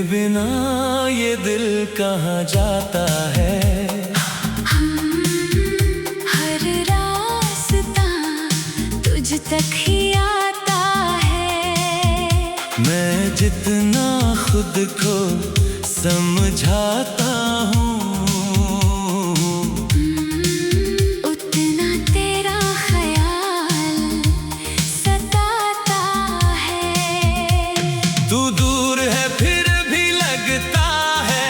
बिना ये दिल कहाँ जाता है। हर रास्ता तुझ तक ही आता है। मैं जितना खुद को समझाता हूँ, उतना तेरा ख्याल सताता है। तू दूर है फिर भी लगता है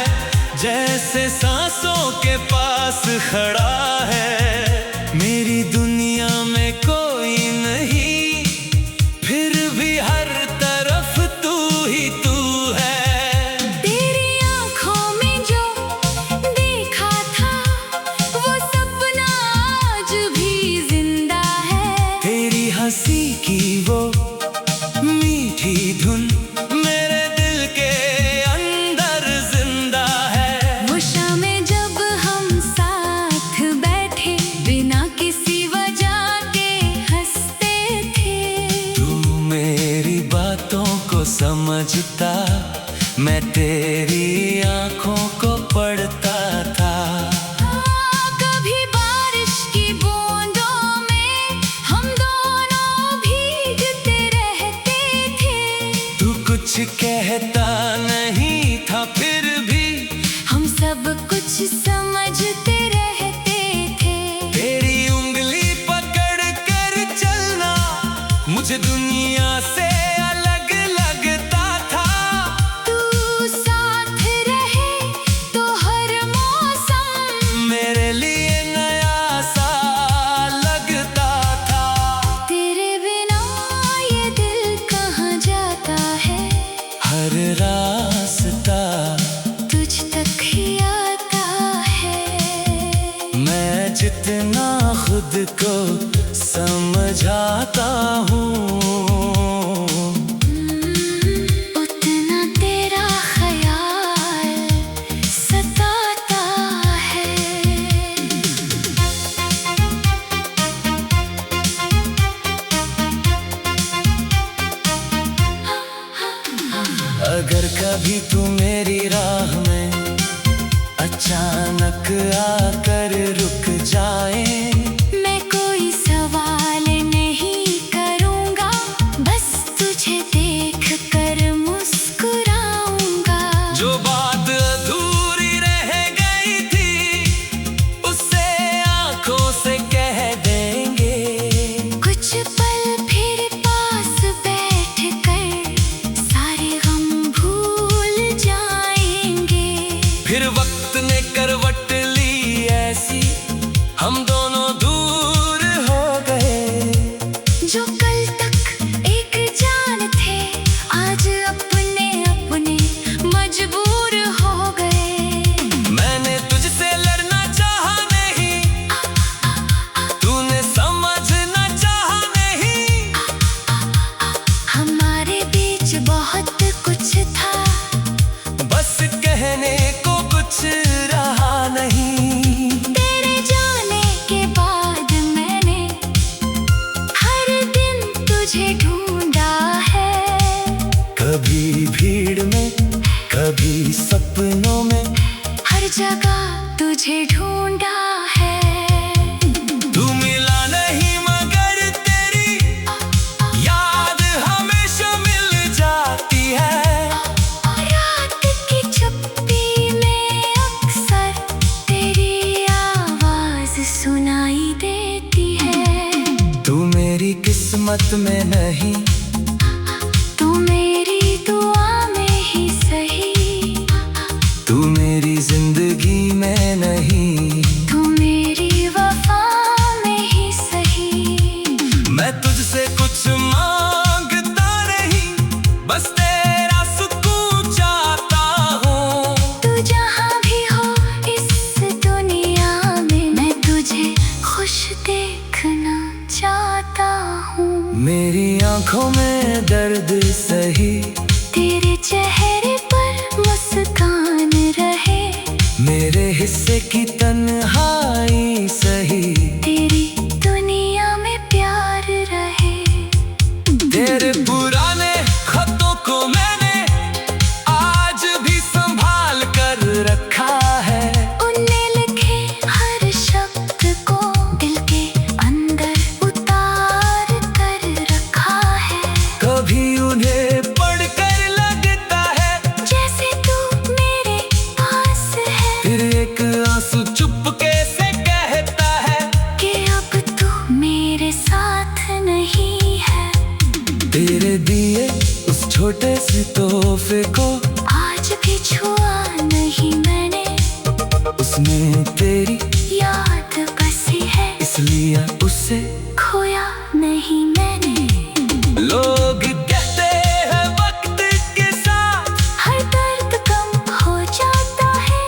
जैसे सांसों के पास खड़ा है। मेरी दुनिया में कोई नहीं, फिर भी हर तरफ तू ही तू है। तेरी आँखों में जो देखा था वो सपना आज भी जिंदा है। तेरी हंसी की वो मीठी धुन मेरे दिल के अंदर जिंदा है। वो शामें जब हम साथ बैठे बिना किसी वजह के हंसते थे। तू मेरी बातों को समझता, मैं तेरी आंखों को पढ़ता था। कभी बारिश की बूंदों में हम दोनों भीगते रहते थे। तू कुछ कहता नहीं था फिर भी हम सब कुछ समझते रहते थे। तेरी उंगली पकड़ कर चलना मुझे दुनिया से अलग लगता था। तू साथ रहे तो हर मौसम मेरे लिए नया सा लगता था। तेरे बिना ये दिल कहाँ जाता है। हर रास्ता तुझ तक ही आता है। मैं जितना खुद को समझाता हूँ, उतना तेरा ख्याल सताता है। अगर कभी तू मेरी राह में अचानक आकर रुक जाए, मैं कोई सवाल नहीं करूँगा, बस तुझे देख कर मुस्कुराऊँगा। जो बात अधूरी रह गई थी उसे आंखों से कह देंगे। कुछ पल फिर पास बैठ कर सारे गम भूल जाएंगे। फिर वक्त ने करवट ली ऐसी, हम दोनों दूर हो गए। जो कल तक एक जान थे आज अपने अपने मजबूर हो गए। मैंने तुझसे लड़ना चाहा नहीं, तूने समझना चाहा नहीं। हमारे बीच बहुत कुछ था, बस कहने को कुछ रहा नहीं। तेरे जाने के बाद मैंने हर दिन तुझे ढूंढा है। कभी भीड़ में कभी सपनों में हर जगह तुझे ढूंढा है। तू मिला नहीं मगर तेरी याद हमेशा मिल जाती है। रात की चुप्पी में अक्सर तेरी आवाज सुनाई देती है। तू मेरी किस्मत में नहीं, तू मेरी दुआ में ही सही। तू मेरी जिंदगी में नहीं, तू मेरी वफा में ही सही। मैं तुझसे कुछ मांगता नहीं, बस तेरा सुकून चाहता हूँ। तू जहाँ भी हो इस दुनिया में मैं तुझे खुश देखना चाहता हूँ। मेरी आंखों में दर्द सही, तेरे चेहरे पर मुस्कान रहे। मेरे हिस्से की तन्हाई सही। तेरी दुनिया में प्यार रहे। तेरे पुराने खतों को मैंने आज भी छोटे से तोहफे को आज भी छुआ नहीं मैंने, उसमें तेरी याद बसी है, इसलिए उसे खोया नहीं मैंने। लोग कहते हैं वक्त के साथ हर दर्द कम हो जाता है,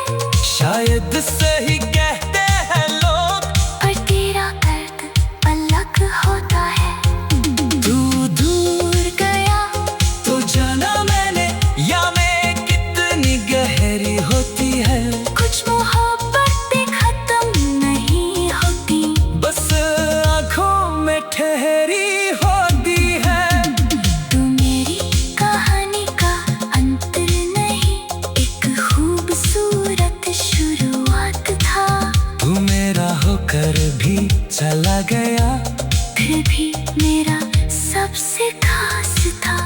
शायद सही कहते हैं लोग, पर तेरा दर्द अलग होता है। तू दूर गया तो जाना मैंने, या मैं कितनी गहरी होती है। कुछ मोहब्बतें खत्म नहीं होती, बस आँखों में ठहरी होती है। तू मेरी कहानी का अंत नहीं, एक खूबसूरत शुरुआत था। तू मेरा होकर भी चला गया, फिर भी मेरा सबसे खास था।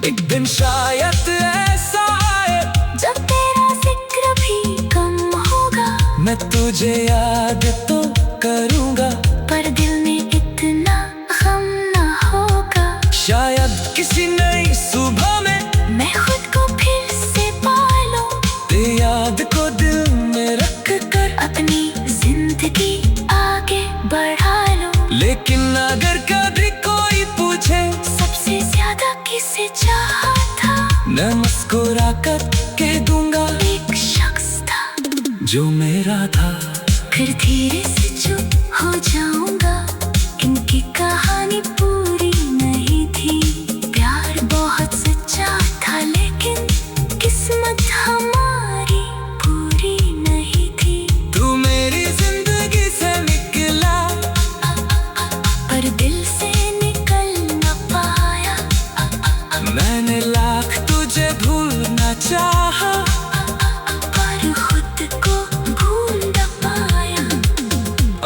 एक दिन शायद ऐसा आए जब तेरा जिक्र भी कम होगा, मैं तुझे याद तो करूँगा, पर दिल में इतना गम ना होगा। शायद किसी नई सुबह में मैं खुद को फिर से पालूं, तेरी याद को दिल में रख कर, अपनी जिंदगी आगे बढ़ा लूं। लेकिन अगर कभी कोई पूछे सबसे ज्यादा किसे चाहा था, मैं मुस्कुरा कर कह दूंगा एक शख्स था जो मेरा था। फिर धीरे से चुप हो जाऊंगा, इनकी कहानी पूरी नहीं थी। प्यार बहुत सच्चा था, लेकिन किस्मत हमारी पूरी नहीं थी। तू मेरी जिंदगी से निकला, पर दिल से निकल न पाया, मैंने लाख तुझे भूलना चाहा, पर खुद को भूल न पाया।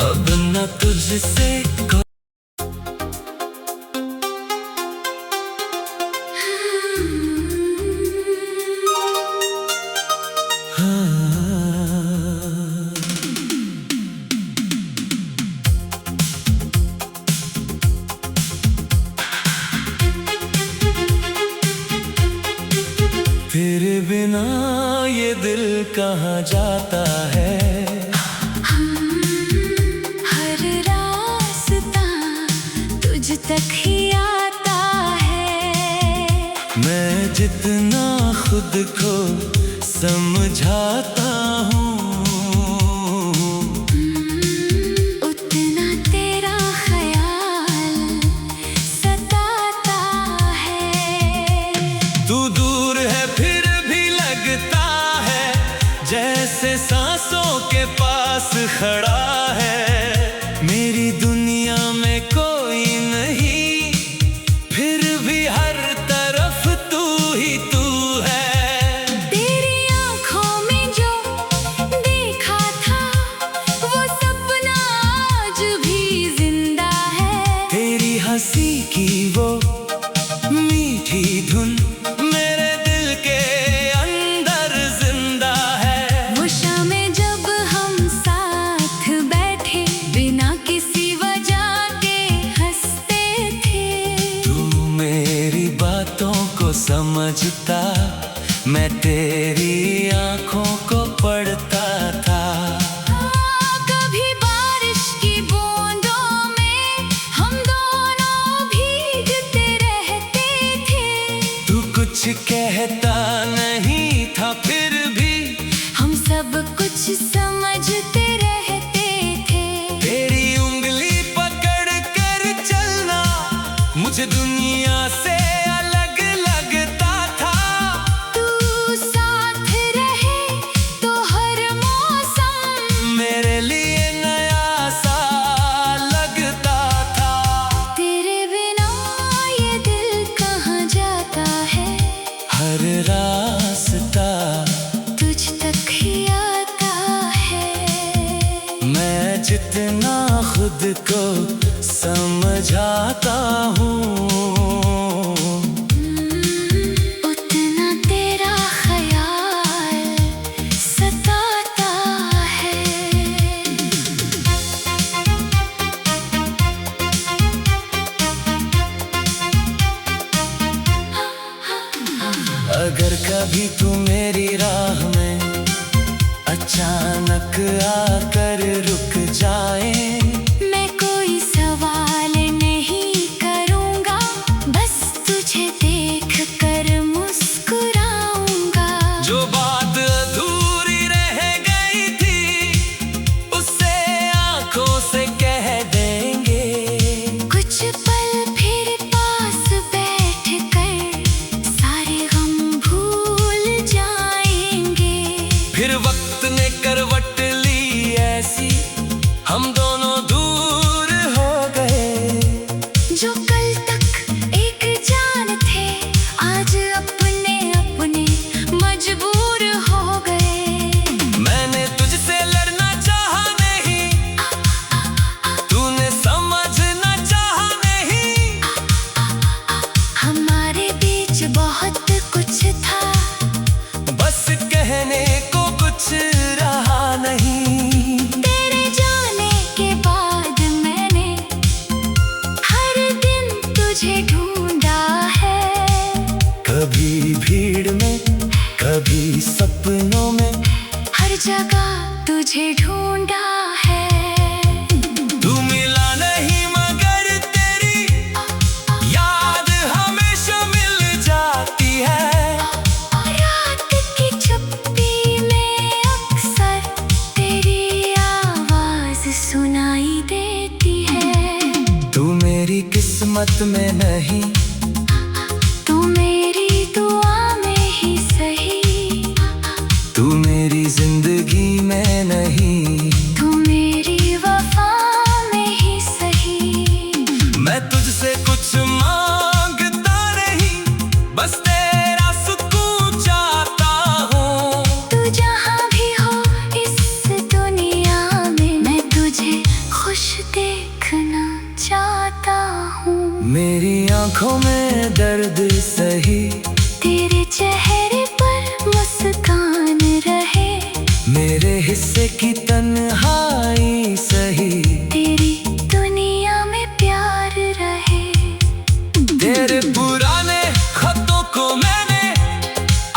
अब न तुझसे तेरे बिना ये दिल कहाँ जाता है। हर रास्ता तुझ तक ही आता है, मैं जितना खुद को समझाता हूँ, उतना तेरा ख्याल सताता है। तू दूर है फिर भी लगता है, जैसे सांसों के पास खड़ा है। मेरी दुनिया में कोई नहीं, फिर भी हर तरफ तू ही तू है। तेरी आँखों में जो देखा था, वो सपना आज भी जिंदा है। तेरी हंसी की वो मीठी धुन मेरे दिल के अंदर जिंदा है। वो शामें जब हम साथ बैठे, बिना किसी वजह के हंसते थे। तू मेरी बातों को समझता, मैं तेरी आंखों को पढ़ता था। कभी बारिश की बूंदों में हम दोनों भीगते रहते थे। तू कुछ कहता नहीं था, फिर भी हम सब कुछ समझते रहते थे। तेरी उंगली पकड़ कर चलना मुझे दुनिया से अलग लगता था। तू साथ रहे तो हर मौसम मेरे लिए नया सा लगता था। तेरे बिना ये दिल कहाँ जाता है, हर रास्ता तुझ तक ही आता है। मैं जितना खुद को समझाता हूँ, उतना तेरा ख्याल सताता है। कभी तू मेरी राह में अचानक आकर रुक जाए। मैं कोई सवाल नहीं करूँगा, बस तुझे देख कर मुस्कुराऊंगा। जो बात अधूरी रह गई थी उसे आंखों से कह देंगे। कुछ पल फिर पास बैठ कर सारे गम भूल जाएंगे। फिर वक्त ने करवट ली ऐसी, हम दोनों दूर हो गए। जो कल तक एक जान थे, आज अपने अपने मजबूर हो गए। मैंने तुझसे लड़ना चाहा नहीं, तूने समझना चाहा नहीं। हमारे बीच बहुत कुछ था, बस कहने को कुछ रहा नहीं। तेरे जाने के बाद मैंने हर दिन तुझे ढूंढा है। कभी भीड़ में, कभी सपनों में, हर जगह तुझे ढूंढा है। तू मिला नहीं मगर तेरी याद हमेशा मिल जाती है। रात की चुप्पी में अक्सर तेरी आवाज सुनाई देती है। तू मेरी किस्मत में नहीं, तू मेरी दुआ में ही सही। तू मेरी जिंदगी में नहीं। तू मेरी वफा में ही सही। मैं तुझसे कुछ मांगता नहीं, बस तेरा सुकून चाहता हूँ। तू जहाँ भी हो इस दुनिया में, मैं तुझे खुश देखना चाहता हूँ। मेरी आंखों में दर्द सही, तेरे चेहरे पर मुस्कान रहे। मेरे हिस्से की तन्हाई सही। तेरी दुनिया में प्यार रहे। तेरे पुराने खतों को मैंने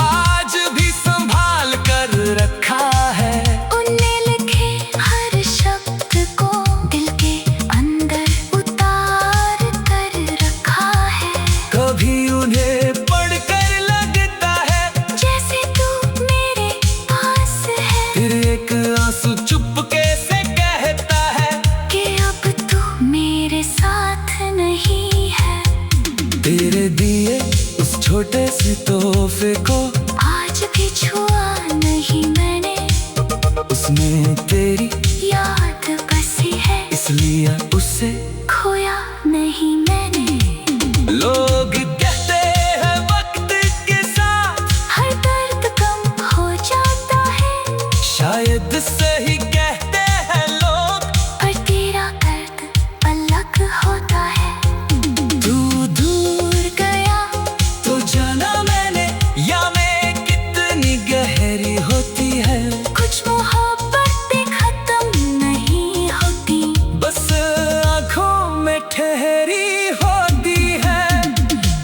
आज भी संभाल कर रखा है। उनने लिखे हर शब्द को दिल के अंदर उतार कर रखा है। कभी उन्हें पढ़कर लगता है जैसे तू मेरे पास है, फिर एक आंसू चुपके से कहता है कि अब तू मेरे साथ नहीं है। तेरे दिए उस छोटे से तोहफे को आज भी छुआ नहीं मैंने, उसमें तेरी याद बसी है, इसलिए उससे खोया नहीं मैंने। लोग कहते हैं वक्त के साथ हर दर्द कम हो जाता है, शायद सही कहते हैं लोग, पर तेरा दर्द अलग होता है। तू दूर गया तो जाना मैंने या मैं कितनी गहरी होती है। कुछ मोहब्बतें खत्म नहीं होती, बस आंखों में ठहरी होती है।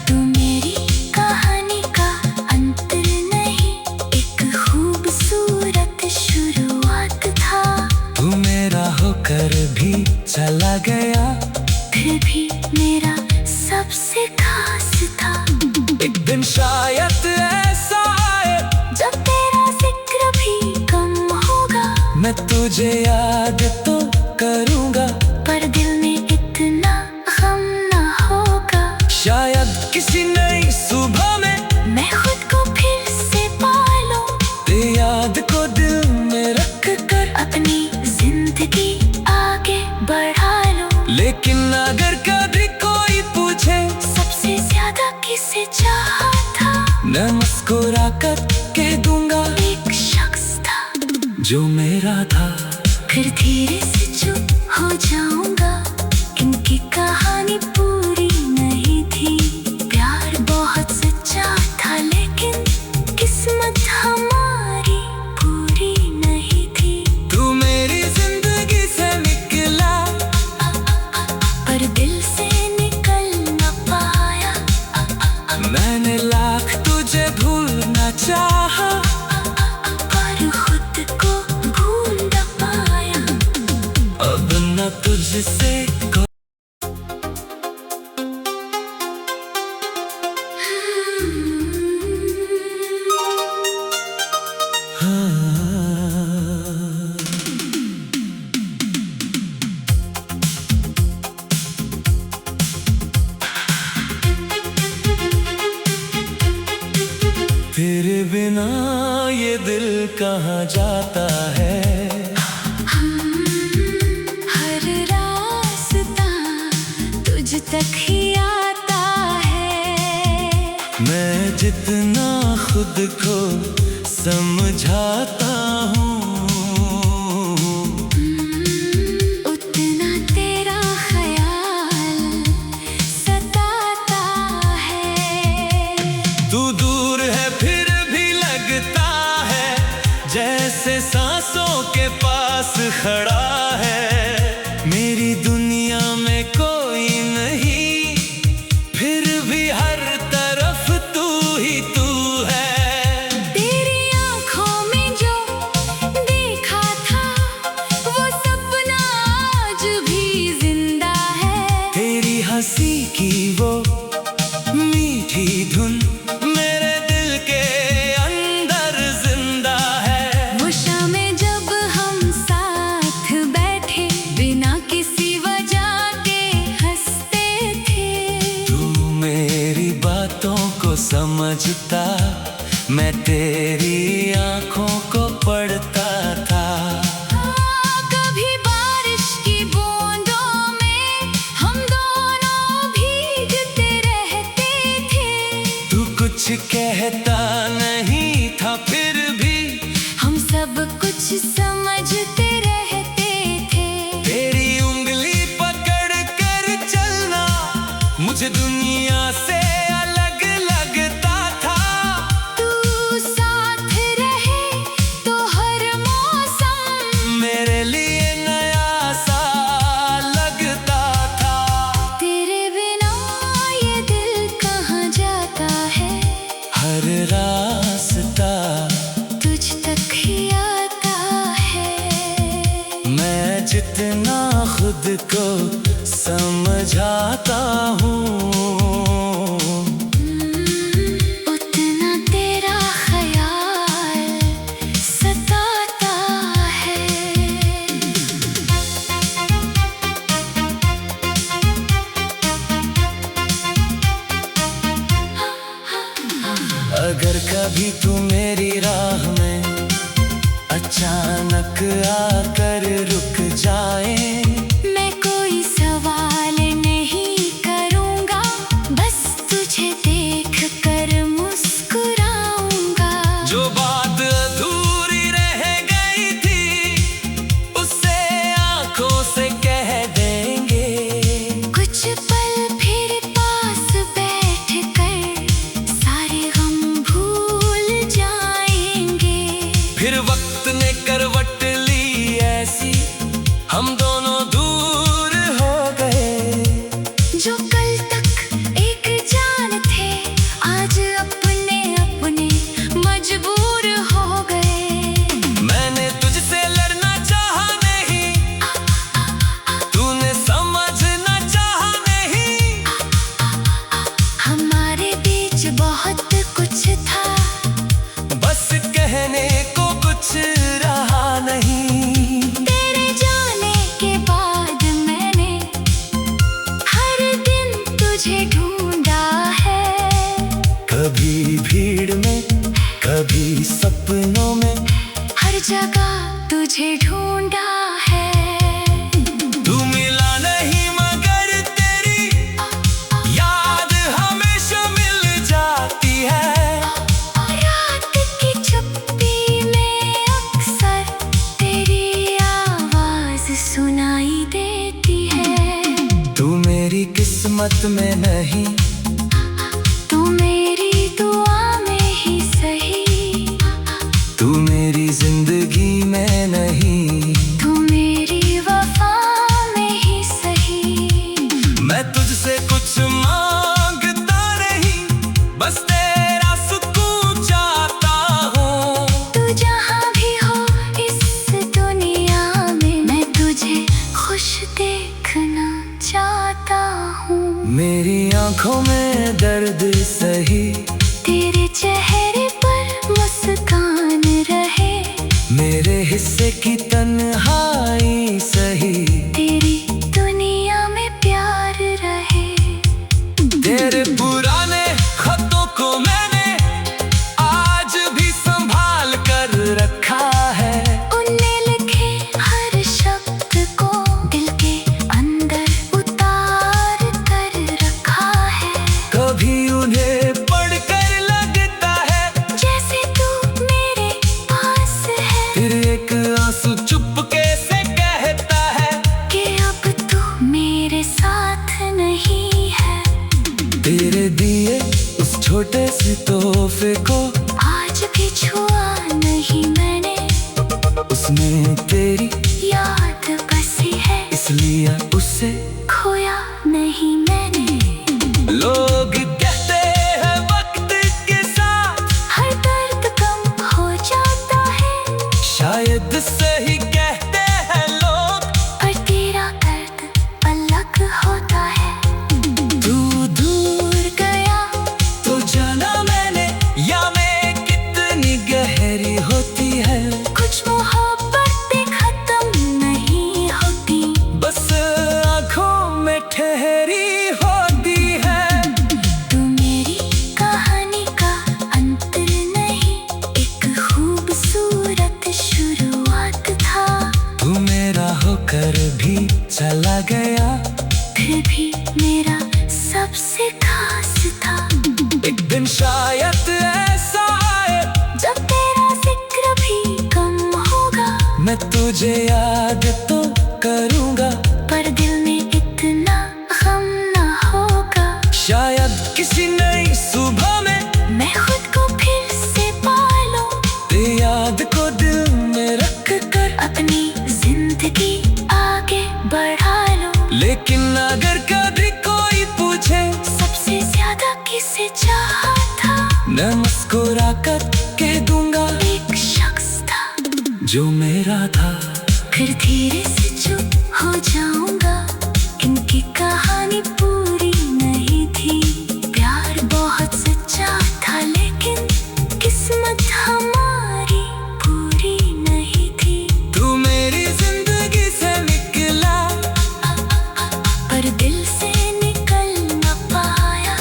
तू मेरी कहानी का अंत नहीं, एक खूबसूरत शुरुआत था। तू मेरा होकर भी चला गया, फिर भी मेरा सबसे खास था। एक दिन शायद ऐसा आए जब तेरा जिक्र भी कम होगा, मैं तुझे याद तो करूँगा, पर दिल में इतना गम ना होगा। शायद किसी नई सुबह में मैं खुद को फिर से पालूं, तेरी याद को दिल में रख कर, अपनी जिंदगी आगे बढ़ा लूं। लेकिन अगर कभी कोई पूछे सबसे ज्यादा किसे चाहा था, मैं मुस्कुरा कर कह दूंगा एक शख्स था जो मेरा था। फिर धीरे फिर बिना ये दिल कहाँ जाता है। हर रास्ता तुझ तक ही आता है। मैं जितना खुद को समझाता हूँ, उतना तेरा ख्याल सताता है। तू दूर है फिर भी लगता है जैसे सांसों के पास खड़ा है। मेरी दुनिया में कोई नहीं, फिर भी हर तरफ तू ही तू है। तेरी आँखों में जो देखा था वो सपना आज भी जिंदा है। तेरी हंसी की वो मीठी धुन मेरे दिल के अंदर जिंदा है। वो शामें जब हम साथ बैठे बिना किसी वजह के हंसते थे। तू मेरी बातों को समझता, मैं तेरी आंखों को पढ़ता था। कभी बारिश की बूंदों में हम दोनों भीगते रहते थे। तू कुछ कहता नहीं था फिर भी हम सब कुछ समझते रहते थे। तेरी उंगली पकड़ कर चलना मुझे दुनिया से अलग लगता था। तू साथ रहे तो हर मौसम मेरे लिए नया सा लगता था। तेरे बिना ये दिल कहाँ जाता है। हर रास्ता तुझ तक ही आता है। मैं जितना खुद को समझाता हूँ, उतना तेरा ख्याल सताता है। अगर कभी तू मेरी राह में अचानक आकर रुक जाए, मैं कोई सवाल नहीं करूँगा, बस तुझे देख कर मुस्कुराऊँगा। जो बात अधूरी रह गई थी उसे आंखों से कह देंगे। कुछ पल फिर पास बैठ कर सारे गम भूल जाएंगे। फिर वक्त ने करवट ली ऐसी, हम दोनों दूर हो गए। जो कल तक एक जान थे आज अपने अपने मजबूर हो गए। मैंने तुझसे लड़ना चाहा नहीं, तूने समझना चाहा नहीं। हमारे बीच बहुत कुछ था, बस कहने को कुछ रहा नहीं। तेरे जाने के बाद मैंने हर दिन तुझे ढूंढा है। कभी भीड़ में, कभी सपनों में, हर जगह तुझे ढूंढा है। तू मिला नहीं मगर तेरी याद हमेशा मिल जाती है। रात की चुप्पी में अक्सर तेरी आवाज सुनाई देती है। तू मेरी किस्मत में नहीं, तू मेरी दुआ में ही सही। तू मेरी जिंदगी में नहीं, तू मेरी वफा में ही सही। मैं तुझसे कुछ मांगता नहीं, बस तेरा सुकून चाहता हूँ। तू जहाँ भी हो इस दुनिया में मैं तुझे खुश देखना चाहता हूँ। मेरी आंखों में दर्द सही, तेरे चेहरे पर मुस्कान रहे। मेरे हिस्से की तन्हाई सही, तेरी दुनिया में प्यार रहे। तेरे पुराने खतों को मैंने आज दे दिए उस छोटे से तोहफे को, आज भी छुआ नहीं मैंने, उसमें तेरी याद बसी है, इसलिए उसे खोया नहीं मैंने। लोग कहते हैं वक्त के साथ हर दर्द कम हो जाता है, शायद सही कहते हैं लोग, पर तेरा दर्द अलग होता है। तू दूर गया तो जाना मैंने, या मैं कितनी गहरी होती है। कुछ मोहब्बतें खत्म नहीं होती, बस आँखों में ठहरी होती है। तू मेरी कहानी का अंत नहीं, एक खूबसूरत शुरुआत था। तू मेरा होकर भी चला गया, फिर भी मेरा सबसे खास था। एक दिन शायद ऐसा आए, जब तेरा जिक्र भी कम होगा, मैं तुझे याद तो करूँगा, पर दिल में इतना गम ना होगा। शायद किसी नई सुबह में मैं खुद को फिर से पालूं, तेरी याद को दिल में रख कर अपनी जिंदगी आगे बढ़ा लूं। लेकिन अगर कभी कोई पूछे सबसे ज्यादा किसे चाहा था, मैं मुस्कुरा कर कह दूंगा एक शख्स था जो मेरा था। फिर धीरे से चुप हो जाऊंगा, इनकी कहानी पूरी नहीं थी। प्यार बहुत सच्चा था, लेकिन किस्मत हमारी पूरी नहीं थी। तू मेरी जिंदगी से निकला, पर दिल से निकल न पाया,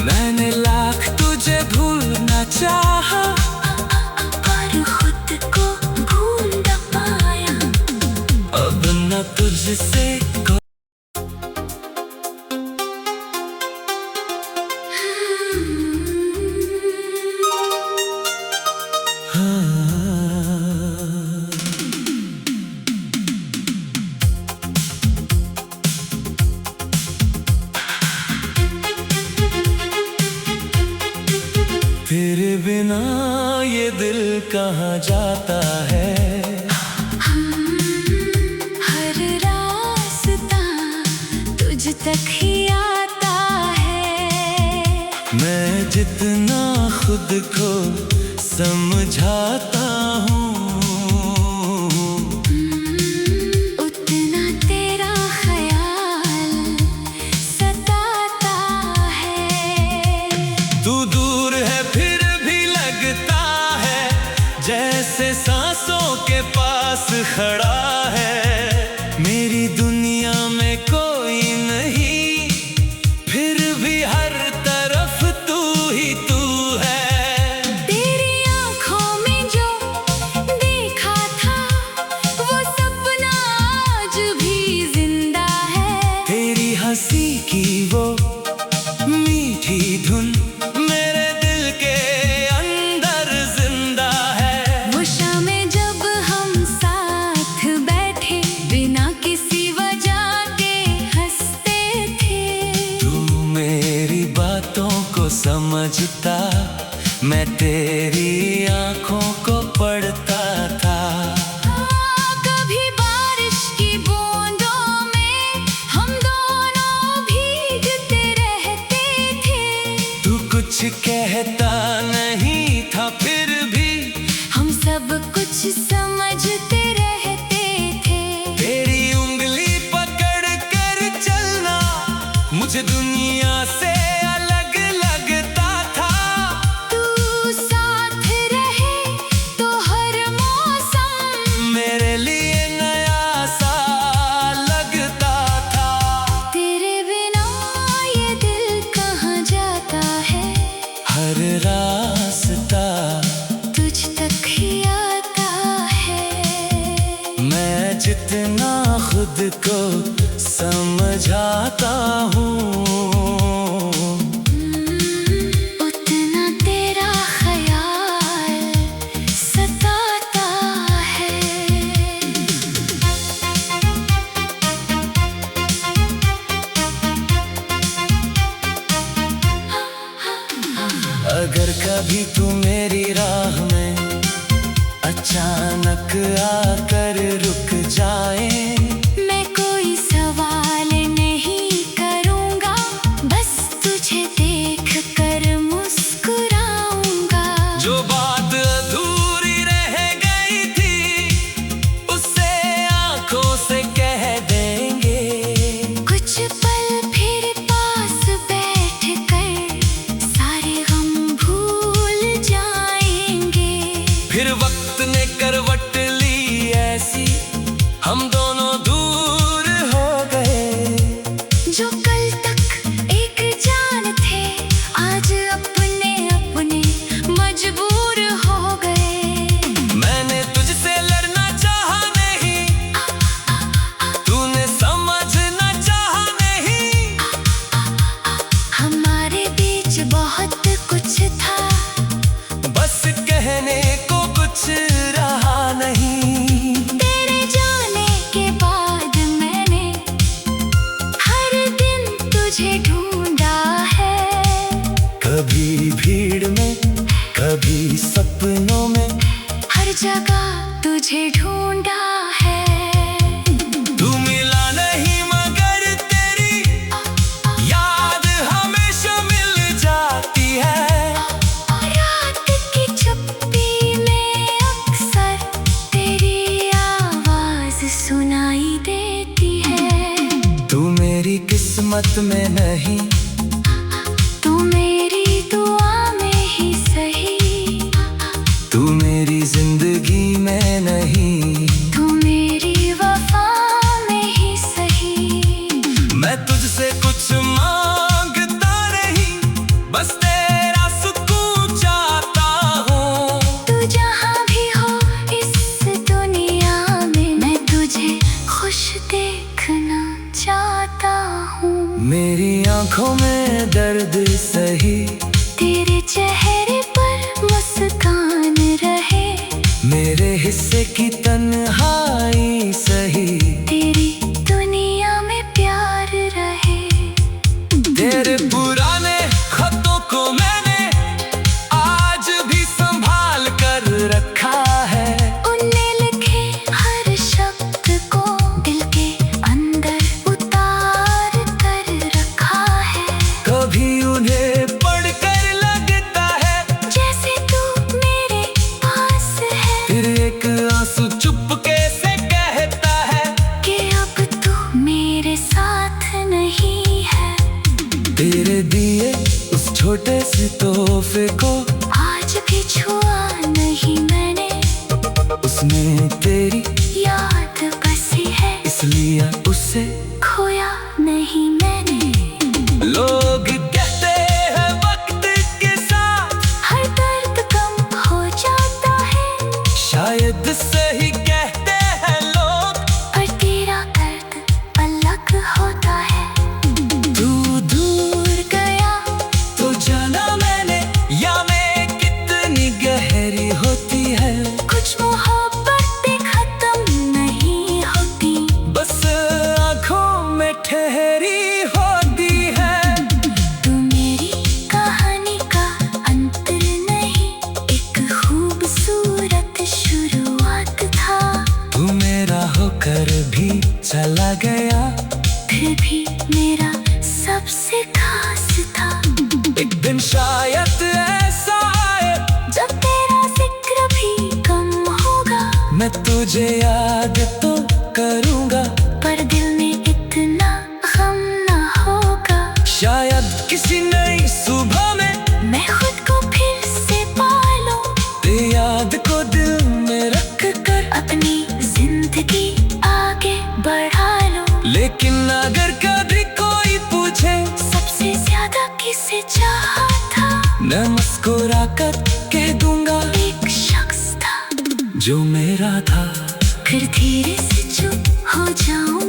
मैंने लाख तुझे भूलना चाहा, पर खुद को भूल न पाया। अब न तुझसे तेरे बिना ये दिल कहाँ जाता है। हर रास्ता तुझ तक ही आता है, मैं जितना खुद को समझाता हूँ, उतना तेरा ख्याल सताता है। तू दूर है फिर भी लगता है, जैसे सांसों के पास खड़ा है। मेरी दुनिया में कोई नहीं, फिर भी हर तरफ तू ही तू है। तेरी आँखों में जो देखा था, वो सपना आज भी जिंदा है। तेरी हंसी की वो मीठी धुन मेरे दिल के अंदर जिंदा है। वो शामें जब हम साथ बैठे, बिना किसी वजह के हंसते थे। तू मेरी बातों को समझता, मैं तेरी आंखों को पढ़ता था। कभी बारिश की बूंदों में हम दोनों भीगते रहते थे। तू कुछ कहता नहीं था, फिर भी हम सब कुछ समझते रहते थे। तेरी उंगली पकड़ कर चलना मुझे दुनिया से अलग लगता था। तू साथ रहे तो हर मौसम मेरे लिए नया सा लगता था। तेरे बिना ये दिल कहाँ जाता है, हर रास्ता तुझ तक ही आता है। मैं जितना खुद को समझाता हूँ, उतना तेरा ख्याल सताता है। अगर कभी तू मेरी राह में अचानक आकर रुक जाए, मैं कोई सवाल नहीं करूँगा, बस तुझे देख कर मुस्कुराऊंगा। जो बात अधूरी रह गई थी उसे आंखों से कह देंगे। कुछ पल फिर पास बैठ कर सारे गम भूल जाएंगे। फिर वक्त ने करवट ली ऐसी, हम दोनों दूर हो गए। जो कल तक एक जान थे, आज अपने अपने मजबूर हो गए। मैंने तुझसे लड़ना चाहा नहीं, तूने समझना चाहा नहीं। हमारे बीच बहुत कुछ था, बस कहने को कुछ रहा नहीं। तेरे जाने के बाद मैंने हर दिन तुझे ढूंढा है। कभी भीड़ में, कभी सपनों में, हर जगह तुझे ढूंढा है। तू मिला नहीं मगर तेरी याद हमेशा मिल जाती है। रात की चुप्पी में अक्सर तेरी आवाज सुनाई देती है। तू मेरी किस्मत में नहीं, तू मेरी दुआ में ही सही। तू मेरी जिंदगी में नहीं, तू मेरी वफा में ही सही। मैं तुझसे कुछ मांगता नहीं, बस तेरा सुकून चाहता हूँ। तू जहाँ भी हो इस दुनिया में, मैं तुझे खुश देखना चाहता हूँ। मेरी आंखों में दर्द सही, तेरे चेहरे पर मुस्कान रहे। मेरे हिस्से की तन्हाई सही। तेरी दुनिया में प्यार रहे। तेरे पुराने खतों को मैंने आज भी संभाल कर रखा है। उनने लिखे हर शब्द को दिल के अंदर उतार कर रखा है। कभी उन्हें पढ़कर लगता है जैसे तू मेरे पास है, फिर एक आंसू चुपके से कहता है कि अब तू मेरे साथ नहीं है। तेरे दिए उस छोटे से तोहफे को आज भी छुआ नहीं मैंने, उसमें तेरी याद बसी है, इसलिए उसे खोया नहीं मैंने। लोग कहते हैं वक्त के साथ हर दर्द कम हो जाता है, शायद सही कहते हैं लोग, पर तेरा दर्द अलग होता है। तू दूर गया तो जाना मैंने या मैं कितनी गहरी होती है। कुछ मोहब्बतें खत्म नहीं होती, बस आंखों में ठहरी होती है। तू मेरी कहानी का अंत नहीं, एक खूबसूरत शुरुआत था। तू मेरा होकर भी चला गया, फिर भी मेरा सबसे खास था। एक दिन शायद ऐसा आए जब तेरा जिक्र भी कम होगा, मैं तुझे याद तो करूँगा, पर दिल में इतना गम ना होगा। शायद किसी नई सुबह में मैं खुद को फिर से पालूं, तेरी याद को दिल में रख कर अपनी जिंदगी आगे बढ़ा लूं। लेकिन अगर कभी कोई पूछे सबसे ज्यादा किसे चाहा था, मैं मुस्कुरा कर कह दूंगा एक शख्स था जो मेरा था। फिर धीरे से चुप हो जाऊं,